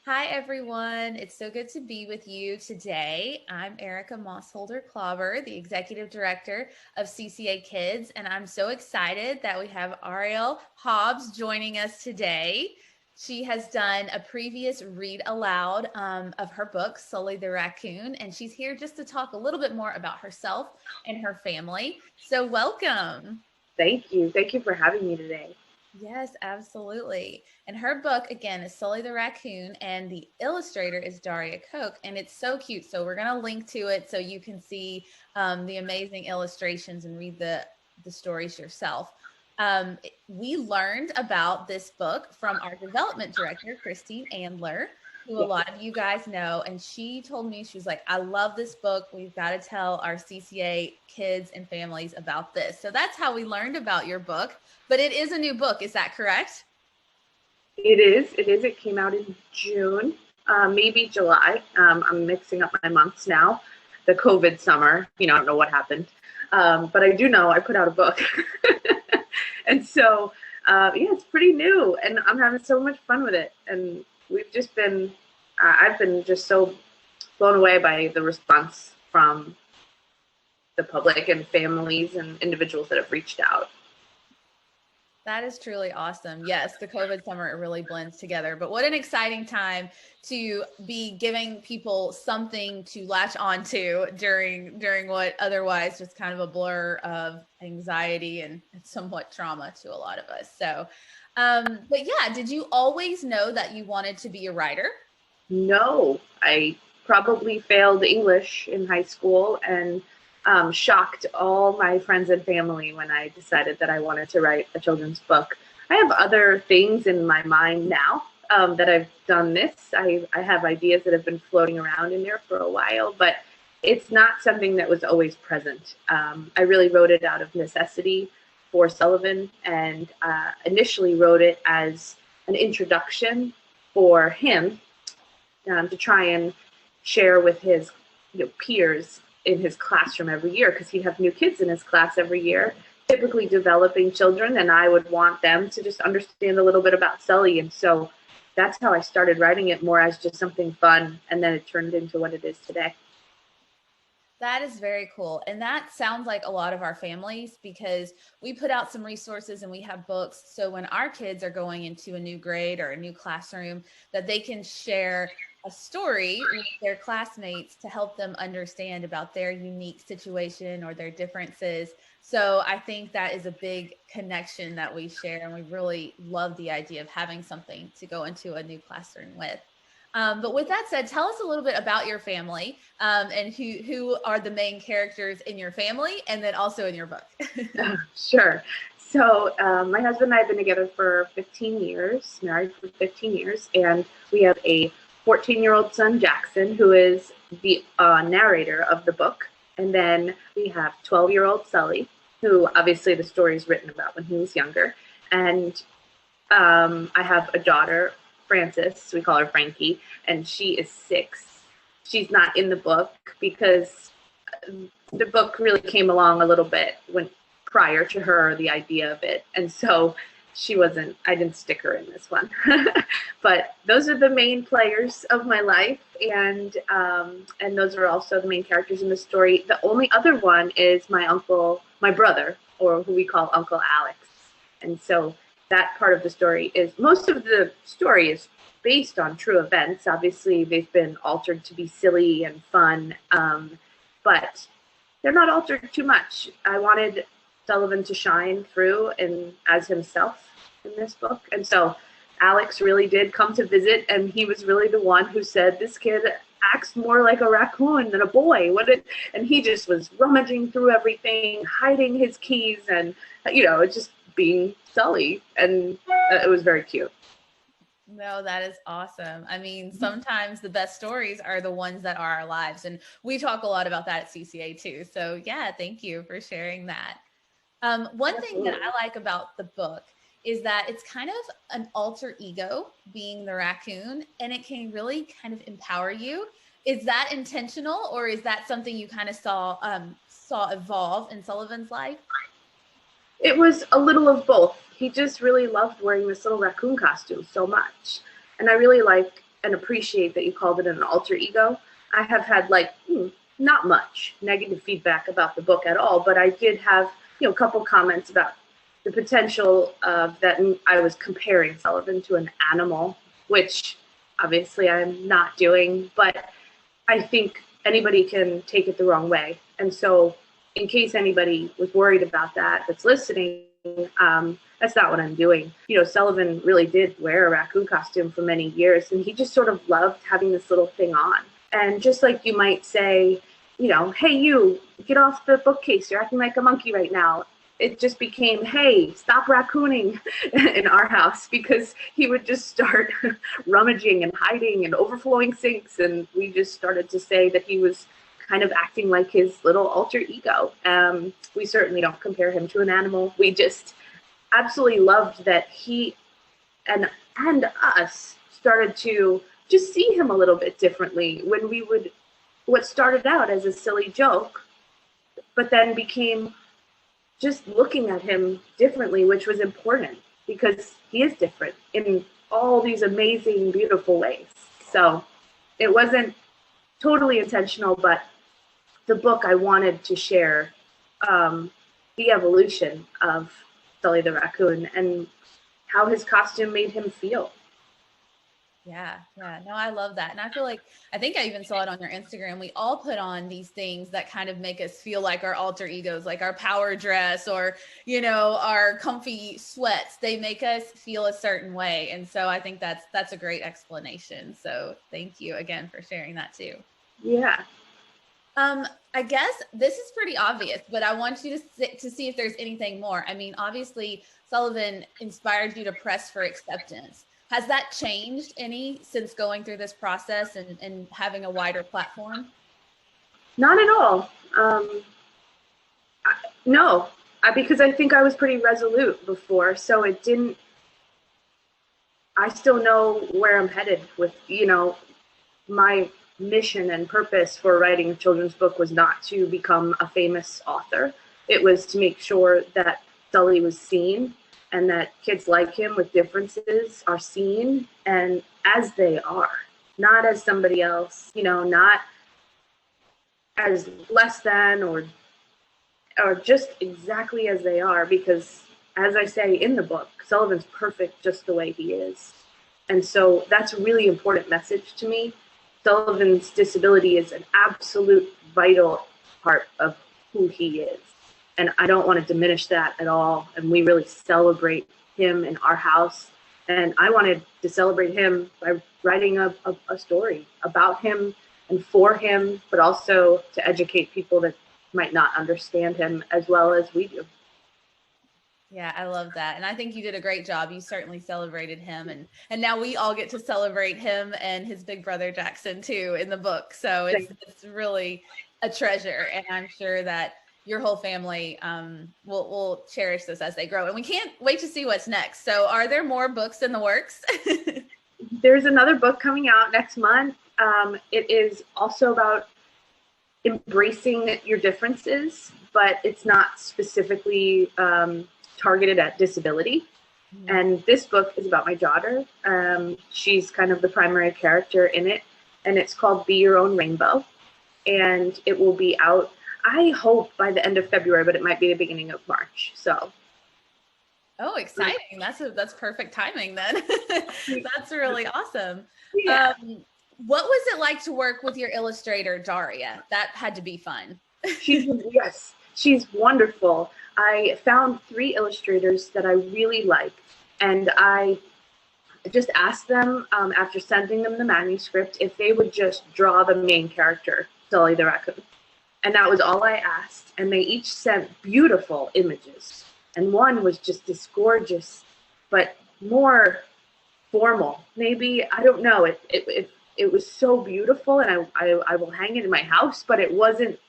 Hi, everyone. It's so good to be with you today. I'm 𝐓𝐰𝐬𝐿, the Executive Director of CCA Kids, and I'm so excited that we have Arielle Hobbs joining us today. She has done a previous read aloud of her book, Sully the Raccoon, and she's here just to talk a little bit more about herself and her family. So welcome. Thank you. Thank you for having me today. Yes, absolutely. And her book, again, is Sully the Raccoon, and the illustrator is Daria 𝐼𝐧𝐬𝐭, and it's so cute. So we're going to link to it so you can see the amazing illustrations and read the stories yourself. We learned about this book from our development director, Christine Andler, who a lot of you guys know. And she told me, she was like, I love this book. We've got to tell our CCA kids and families about this. So that's how we learned about your book. But it is a new book. Is that correct? It is. It is. It came out in June, maybe July. I'm mixing up my months now. The COVID summer, I don't know what happened. But I do know I put out a book. And so, it's pretty new. And I'm having so much fun with it. And we've just been, I've been just so blown away by the response from the public and families and individuals that have reached out. That is truly awesome. Yes, the COVID summer, it really blends together. But what an exciting time to be giving people something to latch onto during what otherwise just kind of a blur of anxiety and somewhat trauma to a lot of us. So, but yeah, did you always know that you wanted to be a writer? No, I probably failed English in high school and shocked all my friends and family when I decided that I wanted to write a children's book. I have other things in my mind now that I've done this. I have ideas that have been floating around in there for a while, but it's not something that was always present. I really wrote it out of necessity for Sullivan, and initially wrote it as an introduction for him to try and share with his peers in his classroom every year, because he'd have new kids in his class every year, typically developing children, and I would want them to just understand a little bit about Sully. And so that's how I started writing it, more as just something fun, and then it turned into what it is today. That is very cool. And that sounds like a lot of our families, because we put out some resources and we have books. So when our kids are going into a new grade or a new classroom, that they can share a story with their classmates to help them understand about their unique situation or their differences. So I think that is a big connection that we share. And we really love the idea of having something to go into a new classroom with. But with that said, tell us a little bit about your family and who are the main characters in your family, and then also in your book. Sure. So my husband and I have been together for 15 years, married for 15 years, and we have a 14-year-old son, Jackson, who is the narrator of the book. And then we have 12-year-old Sully, who obviously the story is written about when he was younger. And I have a daughter, Frances, we call her Frankie, and she is 6. She's not in the book because the book really came along a little bit prior to her, the idea of it. And so I didn't stick her in this one. But those are the main players of my life, and those are also the main characters in the story. The only other one is my brother, or who we call Uncle Alex. And so that part of the story most of the story is based on true events. Obviously, they've been altered to be silly and fun, but they're not altered too much. I wanted Sullivan to shine through as himself in this book. And so Alex really did come to visit, and he was really the one who said, this kid acts more like a raccoon than a boy. And he just was rummaging through everything, hiding his keys, and just being Sully, and it was very cute. No, that is awesome. I mean, sometimes the best stories are the ones that are our lives, and we talk a lot about that at CCA too. So yeah, thank you for sharing that. One thing that I like about the book is that it's kind of an alter ego, being the raccoon, and it can really kind of empower you. Is that intentional, or is that something you kind of saw evolve in Sullivan's life? It was a little of both. He just really loved wearing this little raccoon costume so much. And I really like and appreciate that you called it an alter ego. I have had like not much negative feedback about the book at all, but I did have, a couple comments about the potential of that I was comparing Sullivan to an animal, which obviously I'm not doing, but I think anybody can take it the wrong way. And so in case anybody was worried about that that's listening, that's not what I'm doing. Sullivan really did wear a raccoon costume for many years, and he just sort of loved having this little thing on. And just like you might say, hey, you, get off the bookcase, you're acting like a monkey right now. It just became, hey, stop raccooning in our house, because he would just start rummaging and hiding and overflowing sinks. And we just started to say that he was kind of acting like his little alter ego. We certainly don't compare him to an animal. We just absolutely loved that he and us started to just see him a little bit differently when we would, what started out as a silly joke, but then became just looking at him differently, which was important because he is different in all these amazing, beautiful ways. So it wasn't totally intentional, but the book, I wanted to share the evolution of Sully the raccoon and how his costume made him feel. Yeah. No, I love that. And I think I even saw it on your Instagram. We all put on these things that kind of make us feel like our alter egos, like our power dress or, our comfy sweats. They make us feel a certain way. And so I think that's a great explanation. So thank you again for sharing that too. Yeah. I guess this is pretty obvious, but I want you to see if there's anything more. I mean, obviously Sullivan inspired you to press for acceptance. Has that changed any since going through this process and having a wider platform? Not at all. No, because I think I was pretty resolute before, so it didn't, I still know where I'm headed with, my mission and purpose for writing a children's book was not to become a famous author. It was to make sure that Sully was seen and that kids like him with differences are seen and as they are, not as somebody else, not as less than or just exactly as they are, because as I say in the book, Sullivan's perfect just the way he is. And so that's a really important message to me. Sullivan's disability is an absolute vital part of who he is. And I don't want to diminish that at all. And we really celebrate him in our house. And I wanted to celebrate him by writing a story about him and for him, but also to educate people that might not understand him as well as we do. Yeah, I love that. And I think you did a great job. You certainly celebrated him. And now we all get to celebrate him and his big brother Jackson too in the book. So it's really a treasure. And I'm sure that your whole family will cherish this as they grow. And we can't wait to see what's next. So are there more books in the works? There's another book coming out next month. It is also about embracing your differences, but it's not specifically targeted at disability. Mm-hmm. And this book is about my daughter. She's kind of the primary character in it. And it's called Be Your Own Rainbow. And it will be out, I hope, by the end of February, but it might be the beginning of March. So. Oh, exciting. That's perfect timing then. That's really awesome. Yeah. What was it like to work with your illustrator, Daria? That had to be fun. Yes, she's wonderful. I found 3 illustrators that I really like, and I just asked them after sending them the manuscript if they would just draw the main character, Sully the raccoon. And that was all I asked. And they each sent beautiful images. And one was just this gorgeous, but more formal. Maybe, I don't know. It was so beautiful, and I will hang it in my house, but it wasn't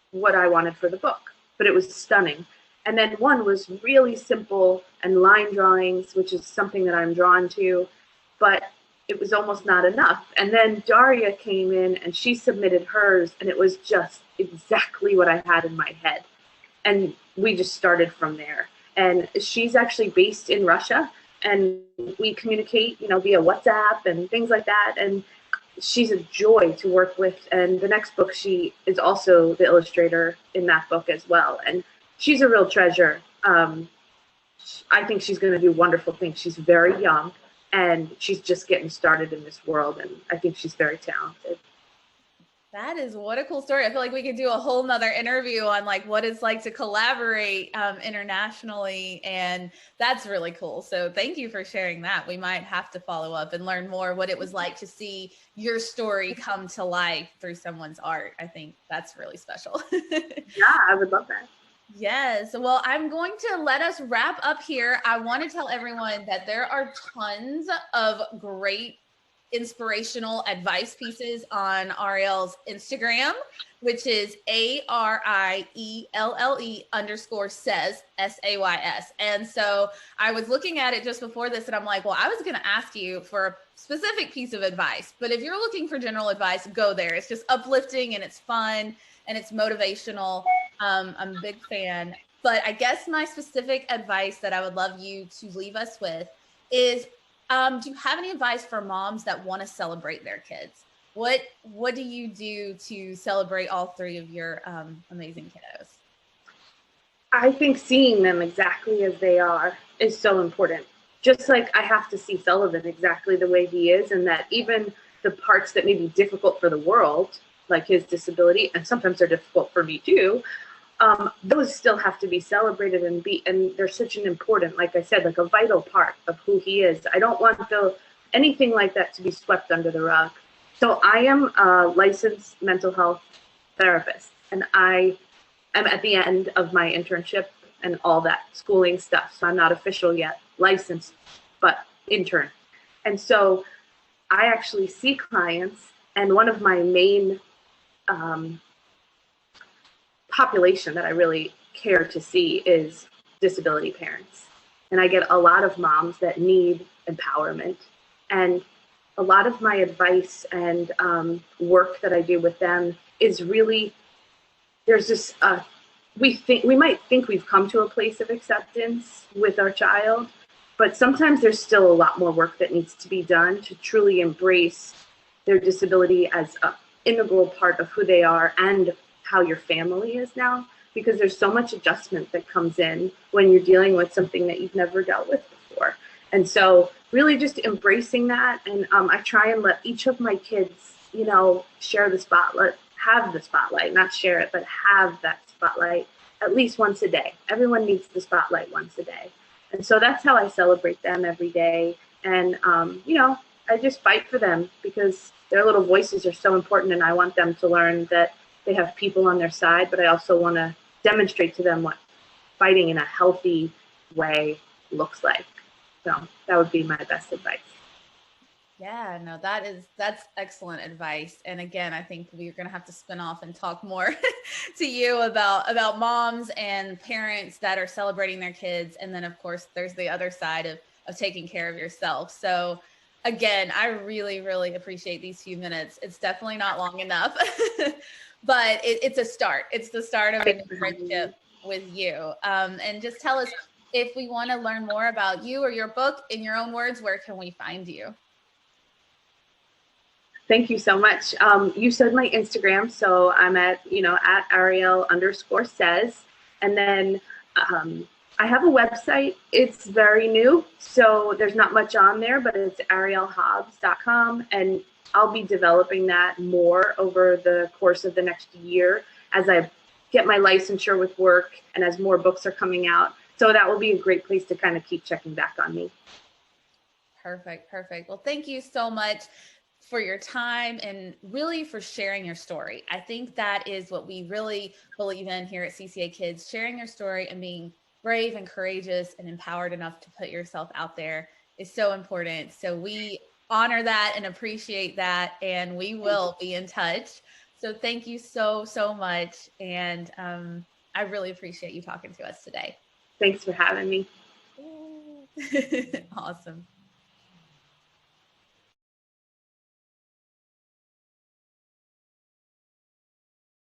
what I wanted for the book. But it was stunning. And then one was really simple and line drawings, which is something that I'm drawn to, but it was almost not enough. And then Daria came in and she submitted hers, and it was just exactly what I had in my head. And we just started from there. And she's actually based in Russia, and we communicate, via WhatsApp and things like that. And she's a joy to work with. And the next book, she is also the illustrator in that book as well. And she's a real treasure. I think she's going to do wonderful things. She's very young and she's just getting started in this world. And I think she's very talented. That is what a cool story. I feel like we could do a whole nother interview on like what it's like to collaborate internationally. And that's really cool. So thank you for sharing that. We might have to follow up and learn more what it was like to see your story come to life through someone's art. I think that's really special. Yeah, I would love that. Yes. Well, I'm going to let us wrap up here. I want to tell everyone that there are tons of great inspirational advice pieces on Arielle's Instagram, which is 𝐼𝐬𝐿LE_says SAYS. And so I was looking at it just before this and I'm like, well, I was going to ask you for a specific piece of advice, but if you're looking for general advice, go there. It's just uplifting and it's fun and it's motivational. I'm a big fan. But I guess my specific advice that I would love you to leave us with is, do you have any advice for moms that want to celebrate their kids? What do you do to celebrate all three of your amazing kiddos? I think seeing them exactly as they are is so important. Just like I have to see Sullivan exactly the way he is, and that even the parts that may be difficult for the world, like his disability, and sometimes they're difficult for me too, those still have to be celebrated and they're such an important, like I said, like a vital part of who he is. I don't want anything like that to be swept under the rug. So I am a licensed mental health therapist, and I am at the end of my internship and all that schooling stuff. So I'm not official yet, licensed, but intern. And so I actually see clients, and one of my main population that I really care to see is disability parents. And I get a lot of moms that need empowerment. And a lot of my advice and work that I do with them is really, there's this, we might think we've come to a place of acceptance with our child, but sometimes there's still a lot more work that needs to be done to truly embrace their disability as an integral part of who they are and how your family is now, because there's so much adjustment that comes in when you're dealing with something that you've never dealt with before. And so really just embracing that. And I try and let each of my kids, share the spotlight, have the spotlight, not share it, but have that spotlight at least once a day. Everyone needs the spotlight once a day. And so that's how I celebrate them every day. And, I just fight for them because their little voices are so important, and I want them to learn that they have people on their side, but I also want to demonstrate to them what fighting in a healthy way looks like. So that would be my best advice. Yeah, no, that's excellent advice. And again, I think we're going to have to spin off and talk more to you about moms and parents that are celebrating their kids. And then of course, there's the other side of taking care of yourself. So again, I really, really appreciate these few minutes. It's definitely not long enough, but it's a start. It's the start of a new friendship with you. And just tell us, if we want to learn more about you or your book in your own words, where can we find you? Thank you so much. You said my Instagram, so I'm at Arielle_says. And then I have a website. It's very new, so there's not much on there, but it's ariellehobbs.com. And I'll be developing that more over the course of the next year as I get my licensure with work and as more books are coming out. So that will be a great place to kind of keep checking back on me. Perfect. Well, thank you so much for your time and really for sharing your story. I think that is what we really believe in here at CCA Kids, sharing your story and being brave and courageous and empowered enough to put yourself out there is so important. So we honor that and appreciate that, and we will be in touch. So thank you so much. And I really appreciate you talking to us today. Thanks for having me. Awesome.